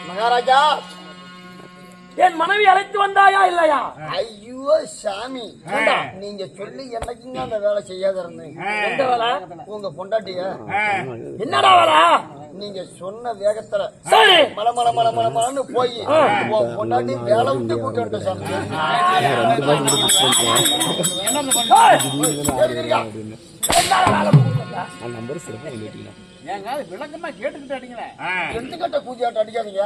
மகாராஜா, என் மனைவி அழைத்து வந்தாயா இல்லையா? ஐயோ சாமி, நீங்க சொல்லி என்னைக்குங்க அந்த வேலை செய்யாத இருந்தீங்க? எந்த வேலை? உங்க பொண்டாட்டிய என்னடா வேலை? நீங்க சொன்ன வேகத்துல சரி மல மல மல மல மலன்னு போய் பொண்டாட்டி வேலை விட்டு கூட்டு எடுத்த சாமி. விளக்கமா கேட்டுக்கிட்டு அடிங்களே. ரெண்டு கட்ட பூஜையாட்ட அடிக்காதீங்க.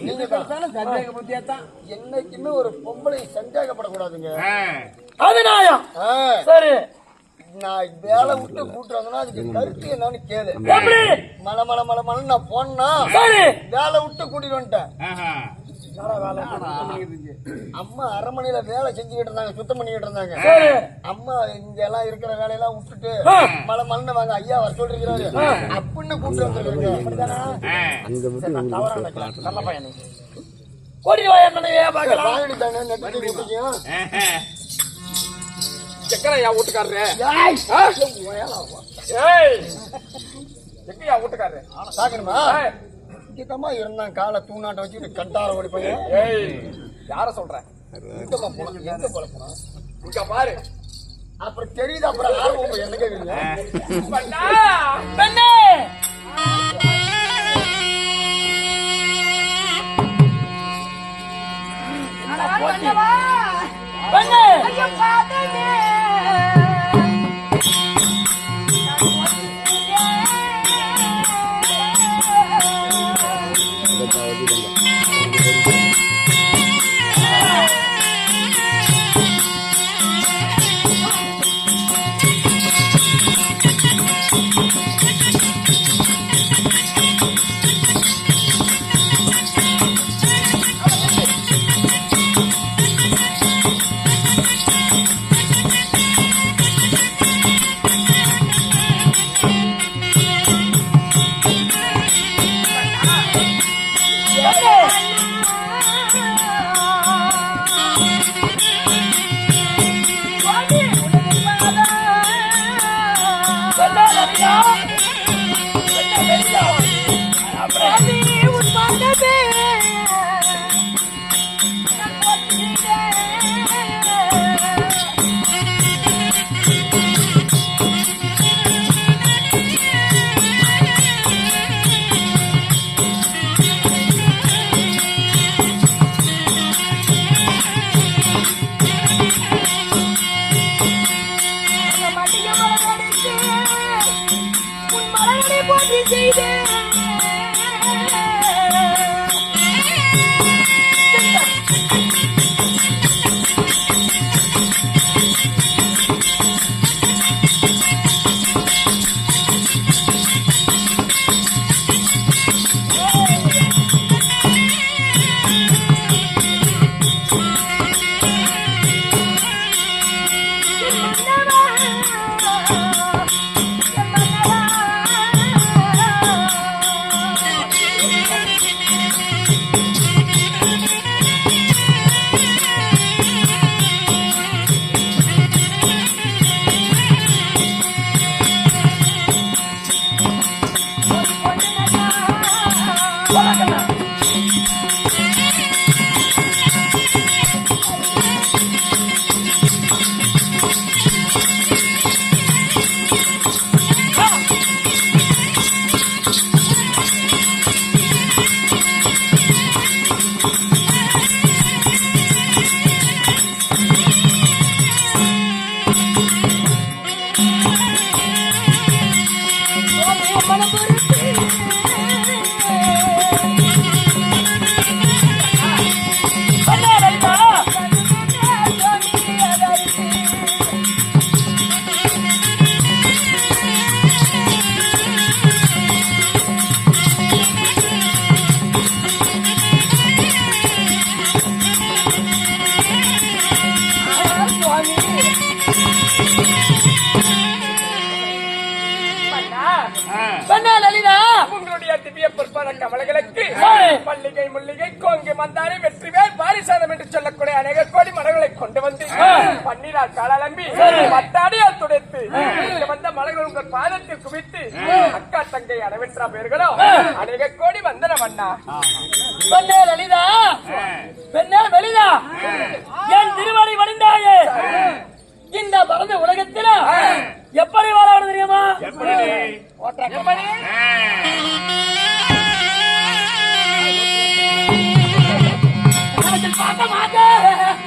நீங்க சந்தேக புத்தியாத்தான். என்னைக்குமே ஒரு பொம்பளை சந்தேகப்படக்கூடாதுங்க. அது நியாயம். சரி, நான் வேலை விட்டு கூட்டுறாங்கன்னா அதுக்கு கருத்து என்னன்னு கேளு. எப்படி? மல மல மல மல நான் போனா சரி, வேலை விட்டு கூட்டிட்டு வந்துட்டேன். அம்மா அரண்மனையில வேலை செஞ்சுக்கிட்டு இருந்தாங்க, சுத்தம் பண்ணிக்கிட்டு இருந்தாங்க. அம்மா இங்க எல்லாம் இருக்கிற வேலையெல்லாம் விட்டுட்டு மலை மண்ணு வாங்க ஐயா வர சொல்லிருக்கிறாரு அப்படின்னு கூப்பிட்டு வந்துருக்காங்க. நல்ல பையன். கோடி வாயா மனைவியா பார்க்கலாம். வாங்கடி தானே நெட்டு கூப்பிட்டீங்க. எக்கரையா வீட்டுக்காரரு? எக்கையா வீட்டுக்காரரு? சாக்கணுமா? இங்கமா இருந்தான் காலை தூணாட்ட வச்சுட்டு கட்டார ஓடி போய். யார சொல்ற? எங்க போல இங்க பாரு. அப்புறம் தெரியுது. அப்புறம் ஆர்வம் என்ன கேக்குறீங்க? பெண்ணே, கமலங்களுக்கு சரி. மல்லிகை முல்லிகை கோங்கை மந்தாரி வெற்றிவேல் பாரிசாதம் என்று சொல்லக்கூடிய அநேக கோடி மலர்களை கொண்டு வந்து பன்னிரால் காலம்பி பட்டாடியால் துடைத்து இங்க வந்த மலர்கள் உங்கள் பாதத்தில் குவித்து அக்கா தங்கை அடவெற்றா பேர்களோ அநேக கோடி வந்தனம் அண்ணா. பெண்ணே லலிதா, பெண்ணே லலிதா, என் திருவடி வணிந்தாயே இந்த பரந்த உலகத்தில எப்படி வாழாவது தெரியுமா? எப்படி? உலகத்தில் பார்க்க மாட்டேன்.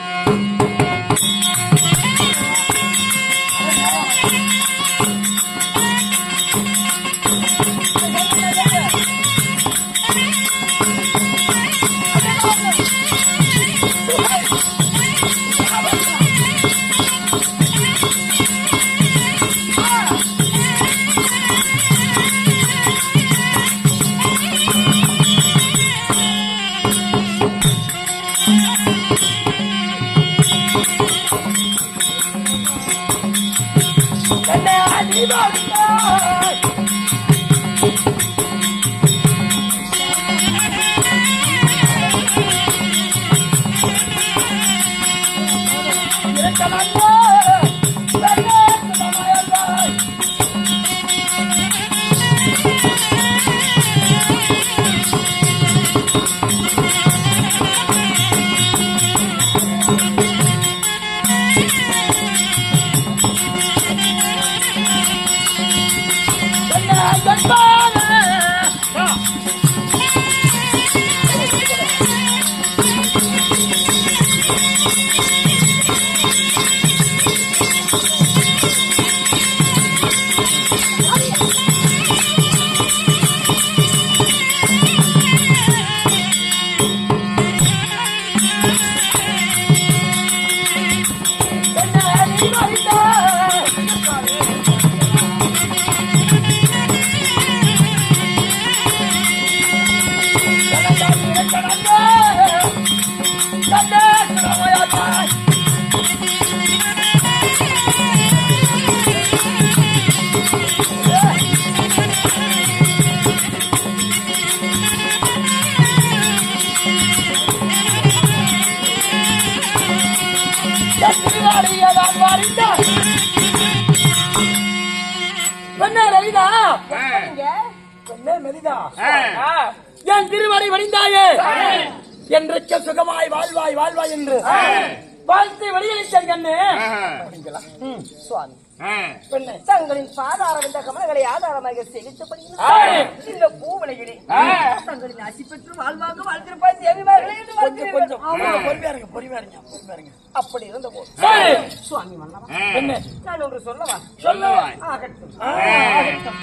என் திருவடி வணிந்தாயே என்றைக்கு சுகமாய் வாழ்வாய் வாழ்வாய் என்று வாழ்த்து வெளியளித்தல் கண்ணு. சுவாமி பெண்ணே, தங்களின் பாதார இந்த கமலங்களை ஆதாரமாக செலுத்தப்படி இந்த பூவனையிலே தங்களின் அசி பெற்று வாழ்வாங்க வாழ்ந்திருப்பாய் தேவிமார்களே என்று கொஞ்சம் கொஞ்சம் வாழ்கிறேன். பொறுமையா இருங்க, பொறுமையா இருங்க, பொறுமையா இருங்க. அப்படி இருந்த போது சரி. சுவாமி மன்னவா பெண்ணே, நான் ஒன்று சொல்லவா? சொல்லு. ஆகட்டும். ஆகட்டும்.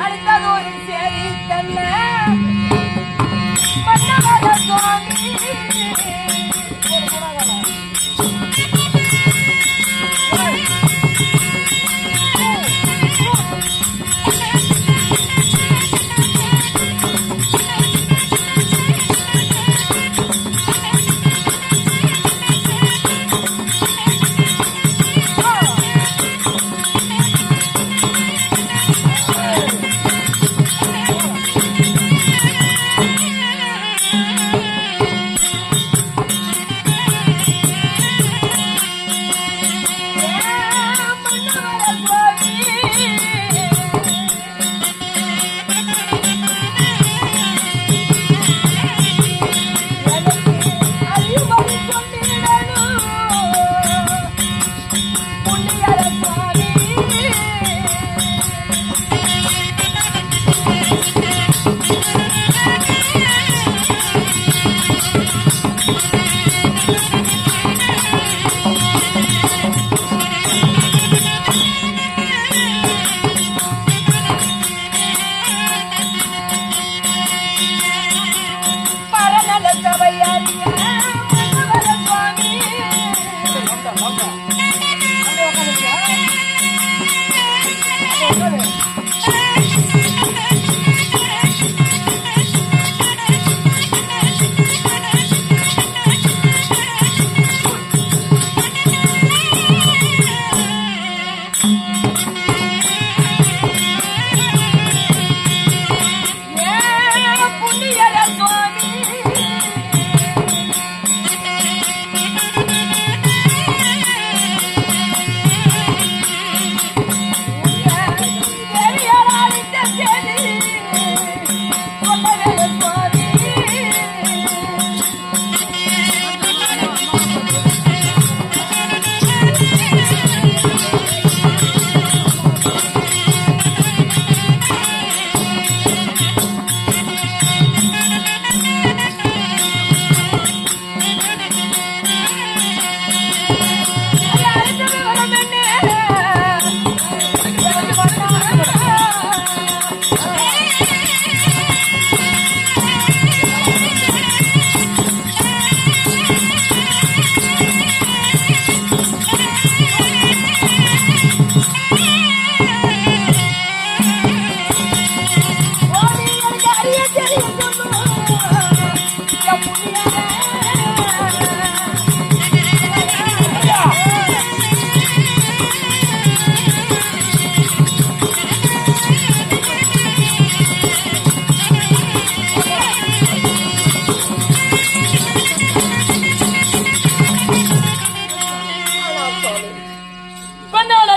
அடுத்ததொரு சேரி தன்ன மன்னவர சுவாமி ஒரு குணகலா.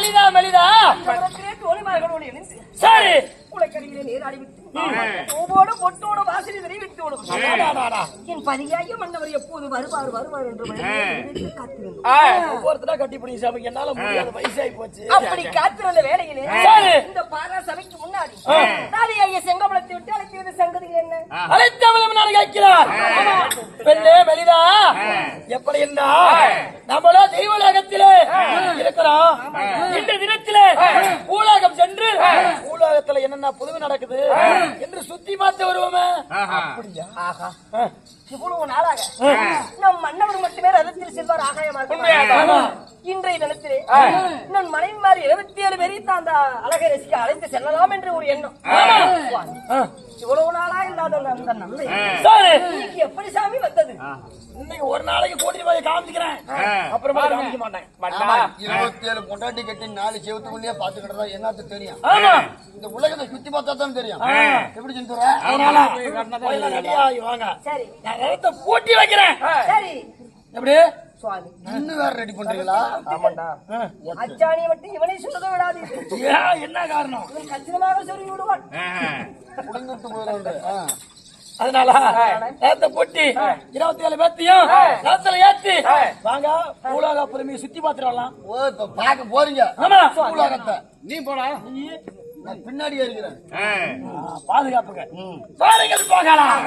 மெலிதா மெலிதா உலகத்திலே தோழிமார்களோடு இணைந்து சரி உலக்கடியிலே நீராடி விட்டு பூவோடு பொட்டோடு வாசனை தெரிவித்து விடும் என் பதியாய மன்னவர் எப்போது வருவார் வருவார் என்று பயந்து காத்திருந்தோம். ஒவ்வொருத்தரா கட்டி பிடிங்க சாமி என்னால முடியாத வயசாகி போச்சு. அப்படி காத்திருந்த வேளையிலே சரி. இந்த பாரா சபைக்கு முன்னாடி தாதி ஐயா செங்கமலத்தை விட்டு அழைக்கிறது சங்கதி என்ன? அழைத்தவளும் நான் கேட்கிறார். பெண்ணே மெலிதா எப்படி இருந்தா நம்மளோ தெய்வலோகத்திலே இருக்கிறோம். இந்த தினத்திலே பூலோகம் சென்று பூலோகத்துல என்னென்ன புதுமை நடக்குது என்று சுத்தி பார்த்து வருவோமே. அப்படியா? ஆஹா. இவ்வளவு நாளாக நம் மன்னவர் மட்டுமே ரதத்தில் செல்வார் ஆகாயமாக. இன்றைய தினத்திலே நம் மனைவிமார் 27 பேரை தான் அந்த அழகை ரசிக்க அழைத்து செல்லலாம் என்று ஒரு எண்ணம். இவ்வளவு நாளா இல்லாத அந்த நன்மை இன்னைக்கு எப்படி சாமி வந்தது? இன்னைக்கு ஒரு நாளைக்கு கூட்டிட்டு போய் காமிக்கிறேன், அப்புறமா காமிக்க மாட்டேன். 27 பொண்டாட்டி கட்டி 4 செவத்துக்குள்ளேயே பாத்துக்கிட்டதா என்னத்து தெரியும்? இந்த உலகத்தை சுத்தி பார்த்தா தான் தெரியும். எப்படி செஞ்சுற? அதனால ரெடியா வாங்க. சரி நான் ரதத்தை பூட்டி வைக்கிறேன். சரி எப்படி சுவாமி இன்னும் வேற ரெடி பண்றீங்களா? அச்சாணியை மட்டும் இவனை சொல்ல விடாது. ஏன், என்ன காரணம்? இவன் கச்சிதமாக சொல்லி விடுவான். உடஞ்சிட்டு போயிடும். அதனால ரதத்தை பூட்டி 27 பேர்த்தையும் ரதத்துல ஏத்தி வாங்க பூலோக புதுமையை சுத்தி பார்த்துட்டு வரலாம். ஓ, இப்ப பாக்க போறீங்க ஆமா உலகத்தை. நீ போடா. நான் பின்னாடியே இருக்கிறேன். பாதுகாப்புங்க பாருங்கள் போகலாம்.